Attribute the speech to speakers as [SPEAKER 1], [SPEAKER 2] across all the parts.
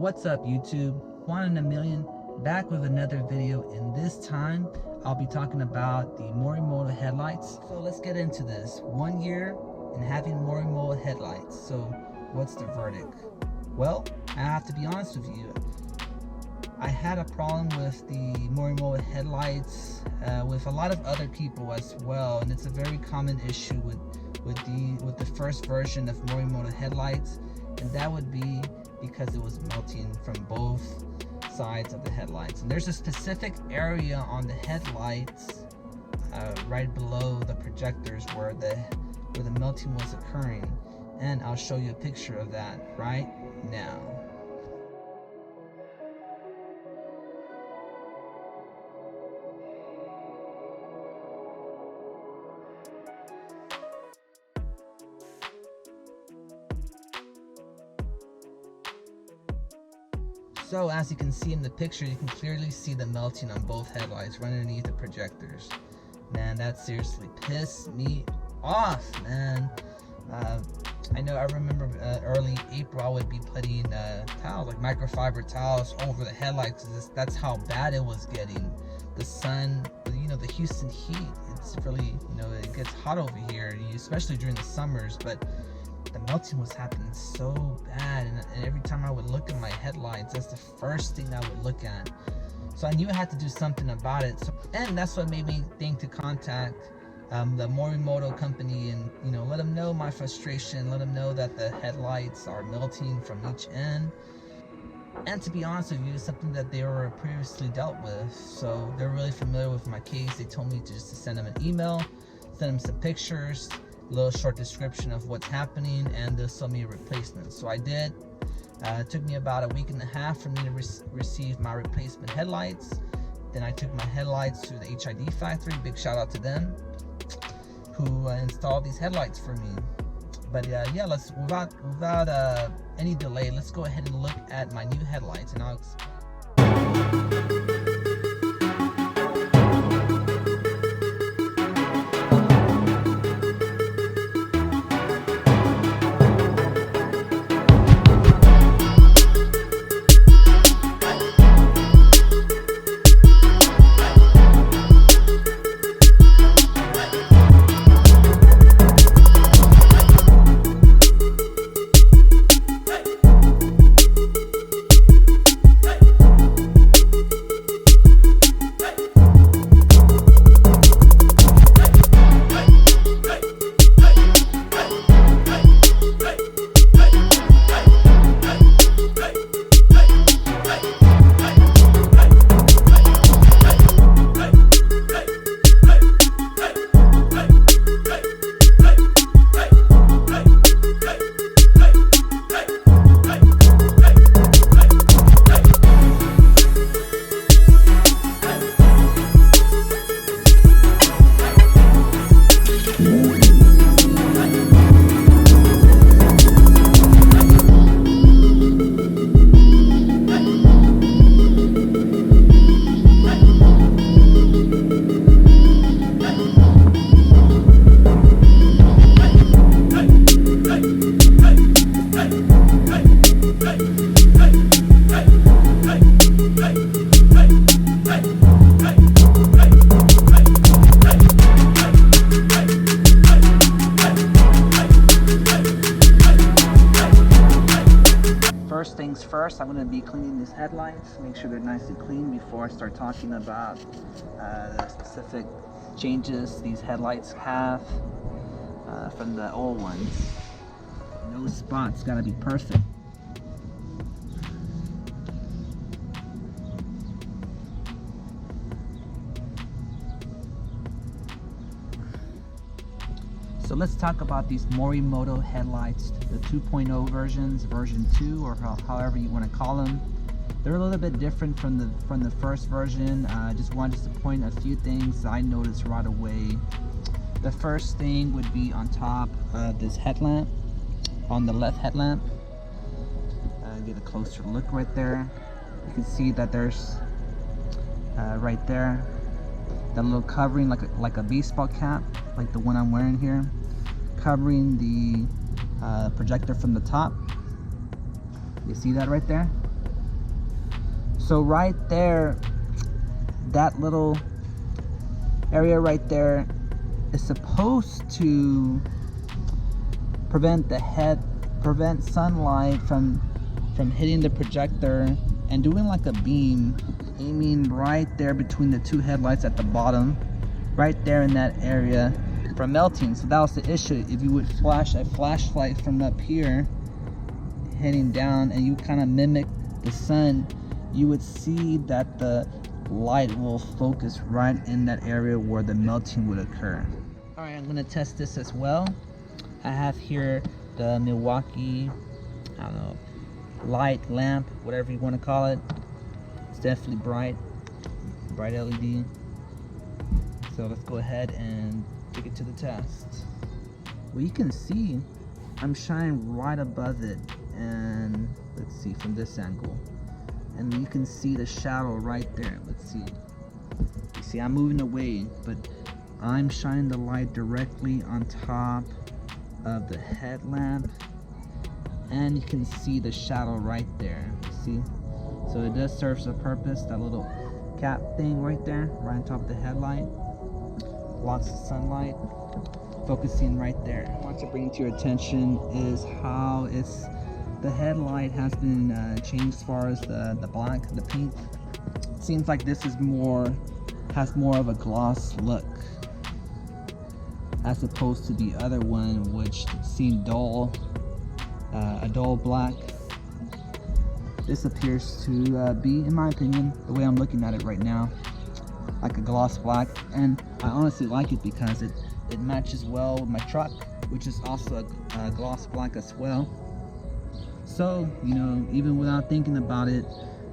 [SPEAKER 1] What's up YouTube? One in a million, back with another video, and this time I'll be talking about the Morimoto headlights. So let's get into this. 1 year and having Morimoto headlights. So what's the verdict? Well, I have to be honest with you. I had a problem with the Morimoto headlights with a lot of other people as well, and it's a very common issue with the first version of Morimoto headlights, and that would be because it was melting from both sides of the headlights. And there's a specific area on the headlights right below the projectors where the melting was occurring, and I'll show you a picture of that right now. So as you can see in the picture, you can clearly see the melting on both headlights right underneath the projectors. Man, that seriously pissed me off, man. I remember early April I would be putting towels, like microfiber towels, over the headlights. That's how bad it was getting. The sun, the Houston heat, it's really, it gets hot over here, especially during the summers, but the melting was happening so bad, and every time I would look at my headlights, that's the first thing I would look at. So I knew I had to do something about it, and that's what made me think to contact the Morimoto company and let them know my frustration, let them know that the headlights are melting from each end. And to be honest with you, it's something that they were previously dealt with, so they're really familiar with my case. They told me just to send them an email, send them some pictures, a little short description of what's happening, and they'll sell me a replacement. So I did. It took me about a week and a half for me to receive my replacement headlights. Then I took my headlights to the HID factory. Big shout out to them who installed these headlights for me. But yeah, let's without any delay, let's go ahead and look at my new headlights, and I'll First things first, I'm going to be cleaning these headlights, make sure they're nice and clean before I start talking about the specific changes these headlights have from the old ones. No spots, got to be perfect. So let's talk about these Morimoto headlights, the 2.0 versions, version 2, or however you want to call them. They're a little bit different from the first version. I just wanted to point a few things I noticed right away. The first thing would be on top of this headlamp, on the left headlamp. Get a closer look right there. You can see that there's right there that little covering, like a baseball cap, like the one I'm wearing here, covering the projector from the top. You see that right there? So right there, that little area right there is supposed to prevent sunlight from hitting the projector and doing like a beam, aiming right there between the two headlights at the bottom, right there in that area, from melting. So that was the issue. If you would flash a flashlight from up here heading down and you kind of mimic the sun, you would see that the light will focus right in that area where the melting would occur. All right, I'm gonna test this as well. I have here the Milwaukee, I don't know, light lamp, whatever you want to call it. It's definitely bright LED. So let's go ahead and take it to the test. Well, you can see I'm shining right above it, and let's see from this angle, and you can see the shadow right there. Let's see. You see I'm moving away, but I'm shining the light directly on top of the headlamp, and you can see the shadow right there. See? So it does serve a purpose. That little cap thing right there, right on top of the headlight, blocks the sunlight, focusing right there. What I want to bring to your attention is how the headlight has been changed as far as the black, the paint. It seems like this is has more of a gloss look, as opposed to the other one, which seemed dull, a dull black. This appears to be, in my opinion, the way I'm looking at it right now, like a gloss black, and I honestly like it because it matches well with my truck, which is also a gloss black as well. So, you know, even without thinking about it,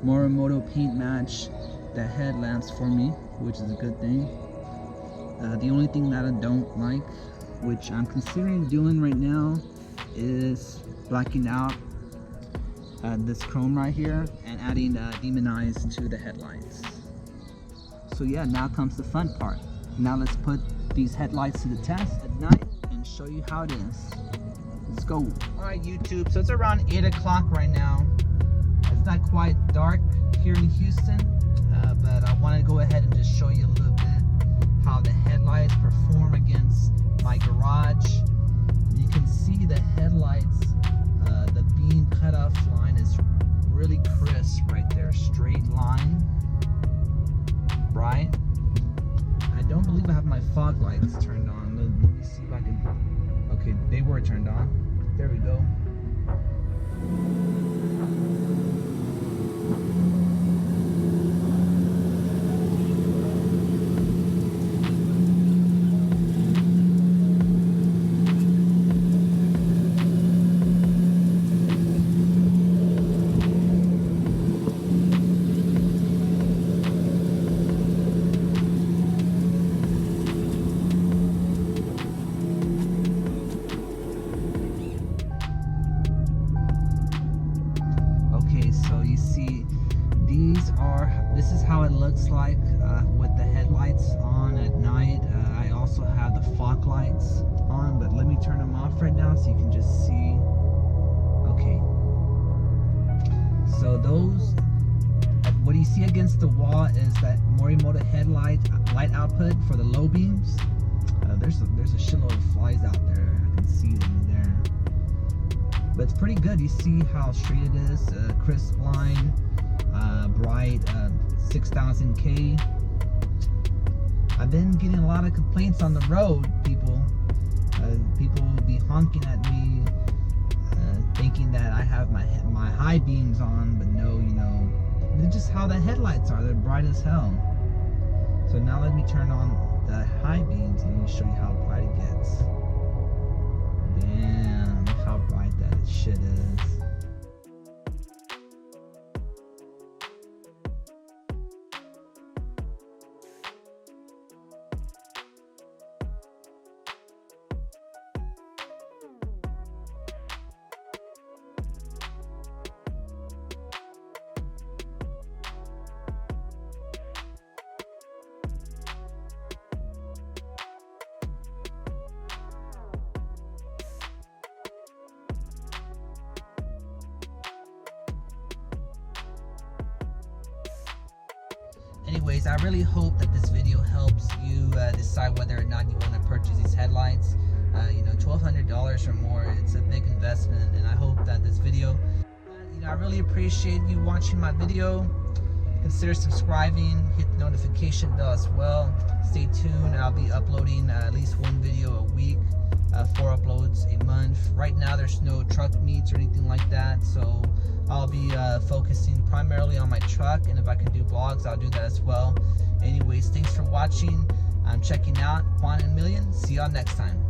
[SPEAKER 1] Morimoto paint match the headlamps for me, which is a good thing. The only thing that I don't like, which I'm considering doing right now, is blacking out this chrome right here and adding Demonize to the headlights. So yeah, now comes the fun part. Now let's put these headlights to the test at night and show you how it is. Let's go. All right, YouTube, so it's around 8 o'clock right now. It's not quite dark here in Houston, but I want to go ahead and just show you a little bit how the headlights perform against my garage. You can see the headlights, the beam cutoff line is really crisp right there, straight line, right? I don't believe I have my fog lights turned on. Let me see if I can. Okay, they were turned on. There we go. This is how it looks like with the headlights on at night. I also have the fog lights on, but let me turn them off right now so you can just see. Okay, so those, what you see against the wall is that Morimoto headlight light output for the low beams. There's a shitload of flies out there. I can see them there, but it's pretty good. You see how straight it is, crisp line, bright, 6000K. I've been getting a lot of complaints on the road. People will be honking at me, thinking that I have my high beams on, but no, you know, they're just how the headlights are. They're bright as hell. So now let me turn on the high beams and let me show you how bright it gets. Damn, look how bright that shit is. anyways, I really hope that this video helps you decide whether or not you want to purchase these headlights. You know, $1,200 or more, it's a big investment, and I hope that this video, you know, I really appreciate you watching my video. Consider subscribing, hit the notification bell as well. Stay tuned, I'll be uploading at least one video a week, 4 uploads a month. Right now there's no truck meets or anything like that, so I'll be focusing primarily on my truck, and if I can do vlogs, I'll do that as well. Anyways, thanks for watching. I'm checking out Juan and Million. See y'all next time.